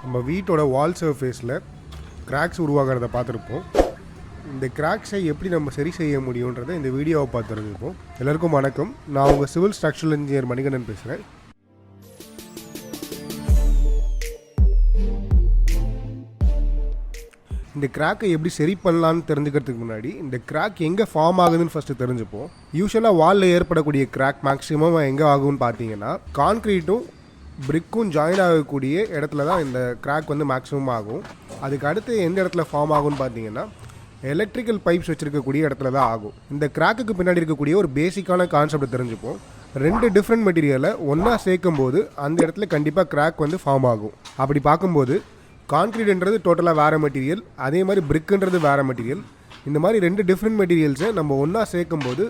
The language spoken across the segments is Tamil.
நம்ம வீட்டோட வால் சர்ஃபேஸில் கிராக்ஸ் உருவாகிறத பார்த்துருப்போம். இந்த கிராக்ஸை எப்படி நம்ம சரி செய்ய முடியுன்றதை இந்த வீடியோவை பார்த்து தெரிஞ்சுப்போம். எல்லாருக்கும் வணக்கம். நான் உங்கள் சிவில் ஸ்ட்ரக்சரல் இன்ஜினியர் மணிகண்டன் பேசுகிறேன். இந்த கிராக்கை எப்படி சரி பண்ணலான்னு தெரிஞ்சுக்கிறதுக்கு முன்னாடி இந்த கிராக் எங்கே ஃபார்ம் ஆகுதுன்னு ஃபஸ்ட்டு தெரிஞ்சுப்போம். யூஸ்வலாக வாலில் ஏற்படக்கூடிய கிராக் மேக்ஸிமம் எங்கே ஆகும்னு பார்த்தீங்கன்னா கான்க்ரீட்டும் பிரிக்கும் ஜாயின் ஆகக்கூடிய இடத்துல தான் இந்த கிராக் வந்து மேக்ஸிமம் ஆகும். அதுக்கு அடுத்து எந்த இடத்துல ஃபார்ம் ஆகும்னு பார்த்தீங்கன்னா எலக்ட்ரிக்கல் பைப்ஸ் வச்சுருக்கக்கூடிய இடத்துல தான் ஆகும். இந்த கிராக்குக்கு பின்னாடி இருக்கக்கூடிய ஒரு பேசிக்கான கான்செப்ட் தெரிஞ்சுப்போம். ரெண்டு டிஃப்ரெண்ட் மெட்டீரியலை ஒன்றா சேர்க்கும் போது அந்த இடத்துல கண்டிப்பாக கிராக் வந்து ஃபார்ம் ஆகும். அப்படி பார்க்கும்போது கான்க்ரீட்ன்றது டோட்டலாக வேறு மெட்டீரியல், அதே மாதிரி பிரிக்குன்றது வேறு மெட்டீரியல். இந்த மாதிரி ரெண்டு டிஃப்ரெண்ட் மெட்டீரியல்ஸை நம்ம ஒன்றா சேர்க்கும் போது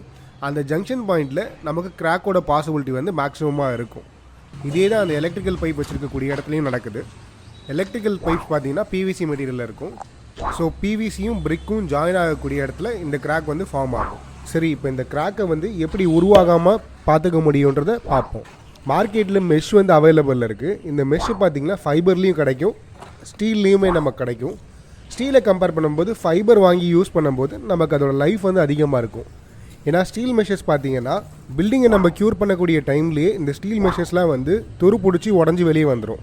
அந்த ஜங்ஷன் பாயிண்டில் நமக்கு கிராக்கோட பாசிபிலிட்டி வந்து மேக்ஸிமமாக இருக்கும். இதே தான் அந்த எலக்ட்ரிக்கல் பைப் வச்சுருக்கக்கூடிய இடத்துலையும் நடக்குது. எலக்ட்ரிக்கல் பைப் பார்த்தீங்கன்னா பிவிசி மெட்டீரியலில் இருக்கும். ஸோ பிவிசியும் பிரிக்கும் ஜாயின் ஆகக்கூடிய இடத்துல இந்த கிராக் வந்து ஃபார்ம் ஆகும். சரி, இப்போ இந்த கிராக்கை வந்து எப்படி உருவாகாமல் பார்த்துக்க முடியுன்றதை பார்ப்போம். மார்க்கெட்டில் மெஷ் வந்து அவைலபிளில் இருக்குது. இந்த மெஷ்ஷு பார்த்திங்கன்னா ஃபைபர்லேயும் கிடைக்கும், ஸ்டீல்லையுமே நமக்கு கிடைக்கும். ஸ்டீலை கம்பேர் பண்ணும்போது ஃபைபர் வாங்கி யூஸ் பண்ணும்போது நமக்கு அதோட லைஃப் வந்து அதிகமாக இருக்கும். ஏன்னா ஸ்டீல் மெஷர்ஸ் பார்த்தீங்கன்னா பில்டிங்கை நம்ம க்யூர் பண்ணக்கூடிய டைம்லேயே இந்த ஸ்டீல் மெஷர்ஸ்லாம் வந்து துரு பிடிச்சி உடஞ்சி வெளியே வந்துடும்.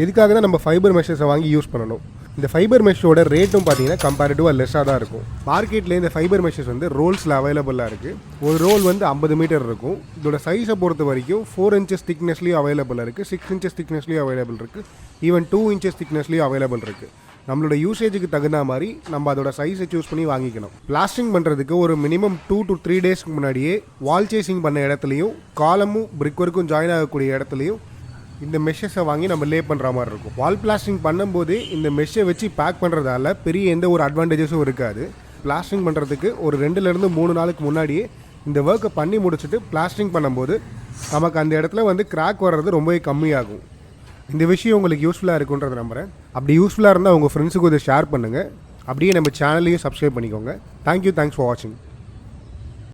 இதுக்காக தான் நம்ம ஃபைபர் மெஷர்ஸை வாங்கி யூஸ் பண்ணணும். இந்த ஃபைபர் மெஷோட ரேட்டும் பார்த்தீங்கன்னா கம்பேரிட்டிவாக லெஸ்ஸாக தான் இருக்கும். மார்க்கெட்டில் இந்த ஃபைபர் மெஷர்ஸ் வந்து ரோல்ஸில் அவைலபிளாக இருக்குது. ஒரு ரோல் வந்து 50 மீட்டர் இருக்கும். இதோட சைஸை பொறுத்த வரைக்கும் 4 inches திக்னஸ்லேயும் அவைலபிளாக இருக்குது, 6 inches திக்னஸ்லேயும் அவைலபிள் இருக்குது, ஈவன் 2 inches திக்னஸ்லேயும் அவைலபிள் இருக்குது. நம்மளோட யூசேஜுக்கு தகுந்த மாதிரி நம்ம அதோட சைஸை சூஸ் பண்ணி வாங்கிக்கணும். பிளாஸ்டிங் பண்ணுறதுக்கு ஒரு மினிமம் 2 to 3 டேஸ்க்கு முன்னாடியே வால் சேசிங் பண்ண இடத்துலையும் காலமும் பிரிக் ஒர்க்கும் ஜாயின் ஆகக்கூடிய இடத்துலையும் இந்த மெஷஸை வாங்கி நம்ம லே பண்ணுற மாதிரி இருக்கும். வால் பிளாஸ்டிங் பண்ணும்போதே இந்த மெஷ்ஷை வச்சு பேக் பண்ணுறதால பெரிய எந்த ஒரு அட்வான்டேஜஸும் இருக்காது. பிளாஸ்டிங் பண்ணுறதுக்கு ஒரு 2-3 நாளுக்கு முன்னாடியே இந்த ஒர்க்கை பண்ணி முடிச்சுட்டு பிளாஸ்டிங் பண்ணும்போது நமக்கு அந்த இடத்துல வந்து கிராக் வர்றது ரொம்பவே கம்மியாகும். இந்த விஷயம் உங்களுக்கு யூஸ்ஃபுல்லாக இருக்குன்றதை நம்புகிறேன். அப்படி யூஸ்ஃபுல்லாக இருந்தால் உங்கள் ஃப்ரெண்ட்ஸுக்கு இதை ஷேர் பண்ணுங்கள். அப்படியே நம்ம சேனலையும் சப்ஸ்கிரைப் பண்ணிக்கோங்க. தேங்க்யூ, தேங்க்ஸ் ஃபார் வாட்சிங்.